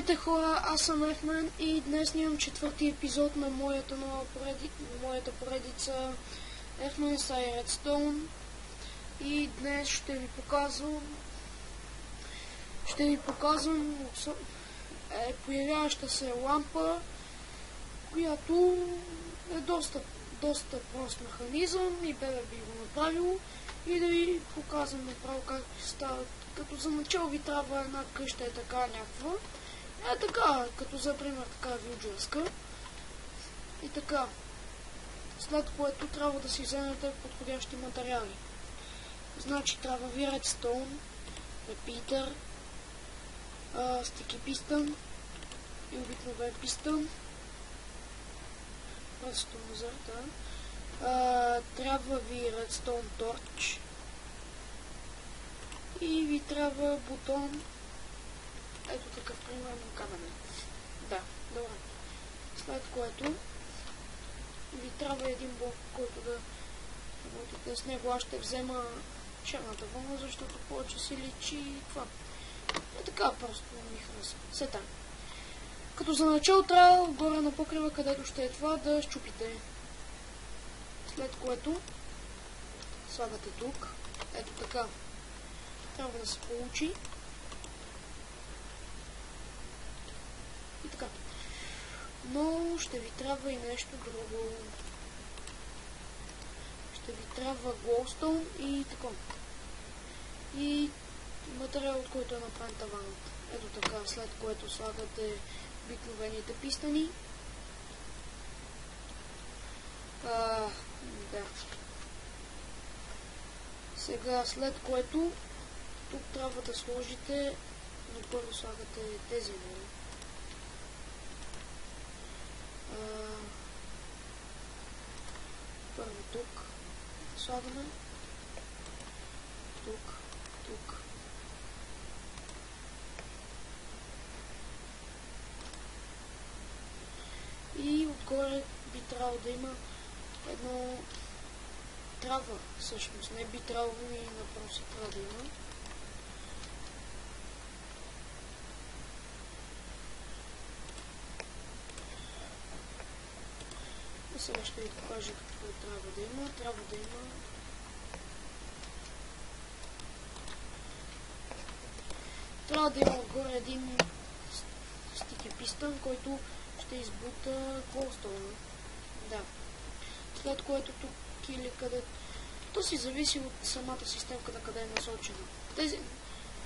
Здравейте хора, аз съм Ехмен и днес снимам четвърти епизод на моята поредица Ехмен Inside Redstone и днес ще ви показвам появяваща се лампа, която е доста прост механизъм и бебе би го направило, и да ви показвам направо как става. Като за начало ви трябва една къща е така някаква. Така, като за пример така вилджерска. И така. След което трябва да си вземете подходящи материали. Значи трябва ви редстоун, репитър, стики пистън и обикновен пистън. Редстоун трябва ви редстоун торч. И ви трябва бутон. Ето такъв примерно каменен. Да, добре. След което ви трябва един блок, който да работите с него. Аз ще взема черната вълна, защото повече си личи това. Е така, просто ми харесва. Все така. Като за начало трябва горе на покрива, където ще е това, да щупите. След което слагате тук. Ето така. Трябва да се получи. И така. Но ще ви трябва и нещо друго. Ще ви трябва глоустоун и така. И материал, от който е направен таванът. Ето така, след което слагате обикновените пистани. Да. Сега, след което тук трябва да сложите, но първо слагате тези моли. Първо тук слагаме, тук. И отгоре би трябвало да има едно трава, всъщност, не би трябвало и направо си трябва да има. Сега ще ви покажа какво трябва да има. Трябва да има отгоре един стики пистън, който ще избута глоустоуна. Да. След което тук или къде... То си зависи от самата системка на къде е насочена.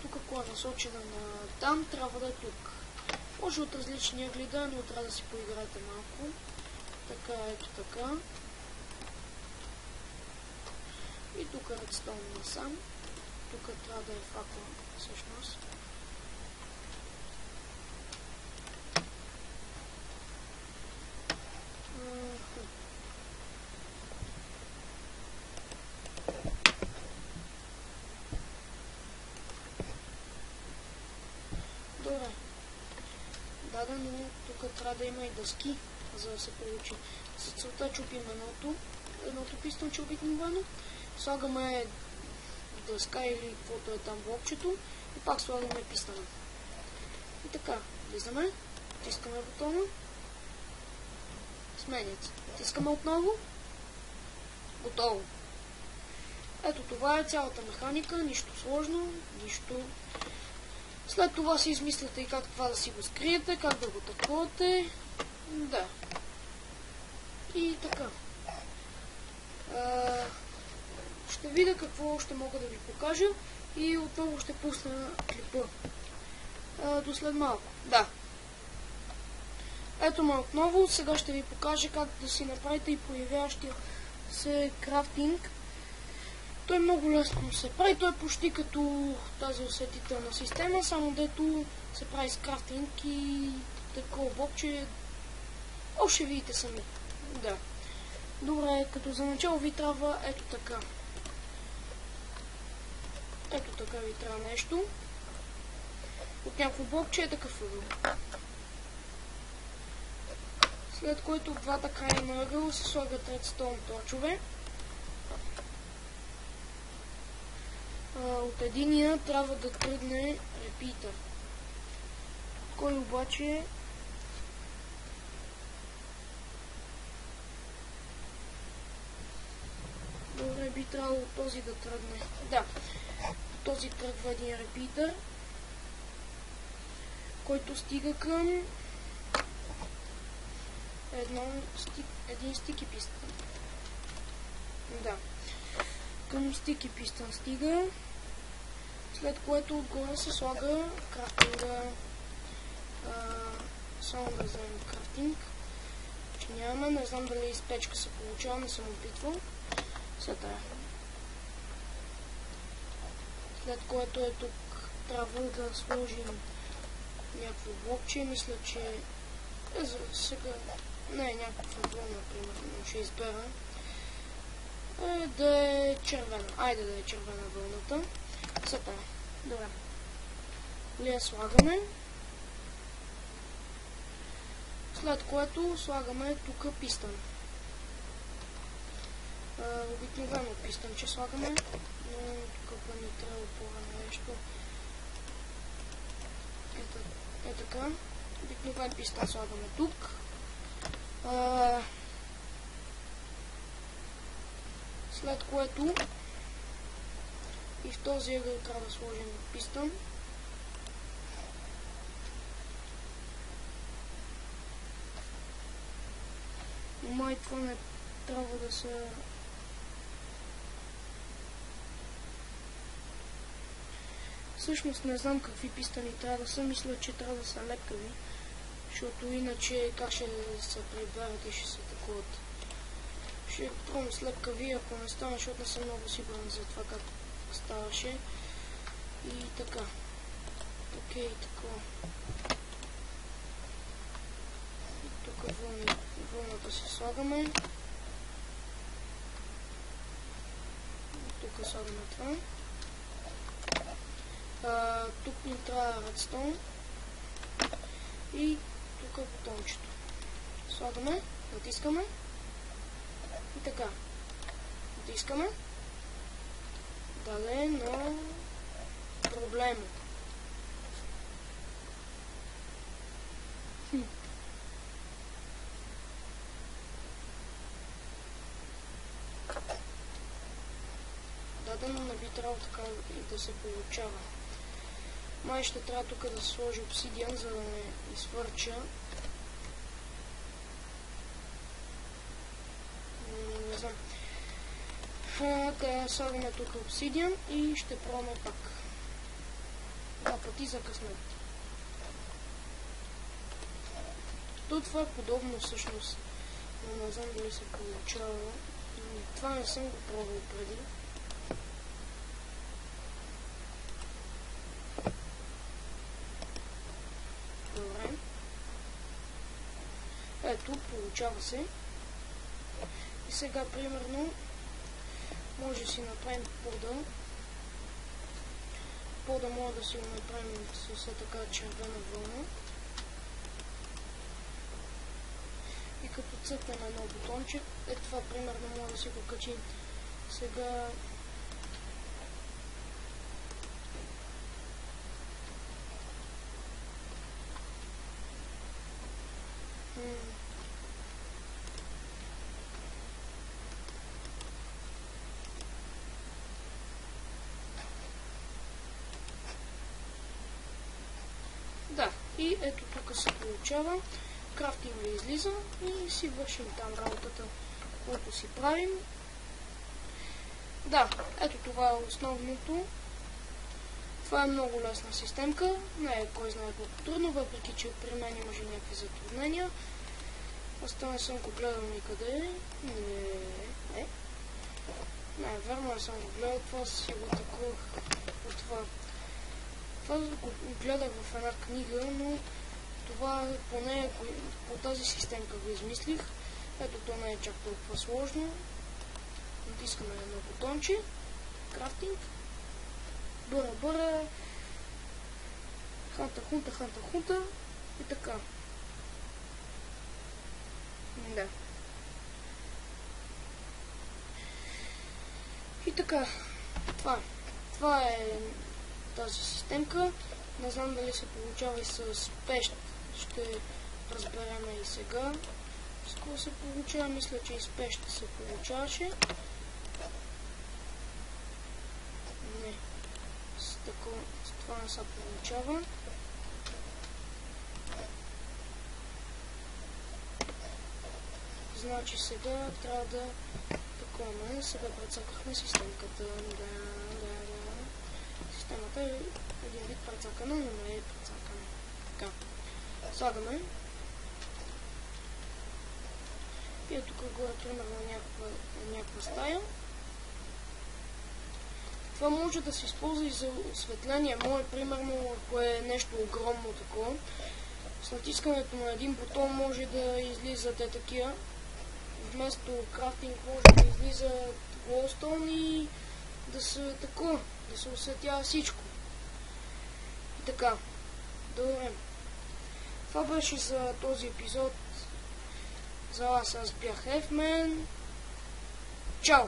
Тук ако е насочена на там, трябва да е тук. Може от различни ъгли, но трябва да си поиграете малко. Така, ето така. И тук е редстоун насам. Тук трябва да е факла, всъщност. Добре. Дадено, тук трябва да има и дъски, за да се получи. За целта чупим едното пистонче обикновено, слагаме дъска или каквото е там блокчето и пак слагаме пистона. И така, влизаме, тискаме бутона, сменят се. Тискаме отново, готово. Ето това е цялата механика, нищо сложно, нищо. След това си измисляте и как това да си го скриете, как да го атакувате. Да. И така. Ще видя какво ще мога да ви покажа и отново ще пусна клипа. До след малко. Да. Ето ме отново. Сега ще ви покажа как да си направите и появяващия се крафтинг. Той много лесно се прави. Той е почти като тази осветителна система, само дето се прави с крафтинг и такова блокче. Ще видите сами. Да. Добре, като за начало ви трябва ето така. Ето така ви трябва нещо. От някакво блокче е такъв ъгъл. След което от двата края на ъгъла се слагат редстоун торчове. От единия трябва да тръгне репитър. Кой обаче добре, би трябвало този да тръгне. Да, този тръгва един репитър, който стига към един стики пистън. Да, към стики пистън стига, след което отгоре се слага крафтинга. Само да вземем крафтинг, че нямаме, не знам дали изпечка се получава, не съм опитвал. След което е тук, трябва да сложим някакво блокче, мисля, че сега не е някаква вълна, например, но ще избера да е червена. Айде да е червена вълната. Сега, добре. Лия слагаме. След което слагаме тук пистън. Обикновено пистънче слагаме, но тук ни трябва по-рано нещо. Е така. Обикновен пистън слагаме тук. След което и в този ъгъл трябва да сложим пистън. Май това не трябва да са... Всъщност не знам какви пистъни трябва да са, мисля, че трябва да са лепкави, защото иначе как ще се приберат и ще се такуват. Ще пробвам с лепкави, ако не стане, защото не съм много сигурен за това как ставаше. И така. Окей, така. Тук вълната си слагаме. Тук слагаме това. Тук ни трябва редстоун. И тук е бутончето. Слагаме, натискаме. И така. Натискаме. Дале, но проблем. Дадено не би трябвало така и да се получава. Май ще трябва тук да сложи обсидиан, за да не изхвърча. Не знам. Да слагаме тук обсидиан и ще пробваме пак. Два пъти за късмет. Това е подобно всъщност, но не знам дали се получава. Това не съм го пробвал преди. Добре. Ето, получава се. И сега, примерно, може да си направим пода. Пода може да си го направим с така червена вълна. И като цъкнем едно бутонче, това примерно може да си го качим. Сега да, и ето тук се получава. Крафтинга излиза и си вършим там работата, което си правим. Да, ето това е основното. Това е много лесна системка, не е кой знае колко трудно, въпреки че при мен имаше някакви затруднения. Аз това не съм го гледал никъде. Не, верно не съм го гледал, това си го такувах от това. Това го гледах в една книга, но това поне по тази системка го измислих. Ето то не е чак толкова сложно. Натискаме едно бутонче. Крафтинг. Бъра. Ханта. И така. Да. И така. Това е тази системка. Не знам дали се получава и с пещ. Ще разберем и сега. С какво се получава? Мисля, че и с пещ се получаваше. Не. С това не се получава. Значи сега трябва да такова. Сега прецакахме системката. Системата е един вид прецакана, но не е прецакана. Така. Слагаме. И тук горе, примерно, някаква стая. Това може да се използва и за осветление. Може, примерно, ако е нещо огромно такова. С натискането на един бутон може да излизат такива. Вместо крафтинг може да излиза глоустон и да се такова, да се осветява всичко. И така. Добре. Това беше за този епизод. За вас аз бях Ефмен. Чао!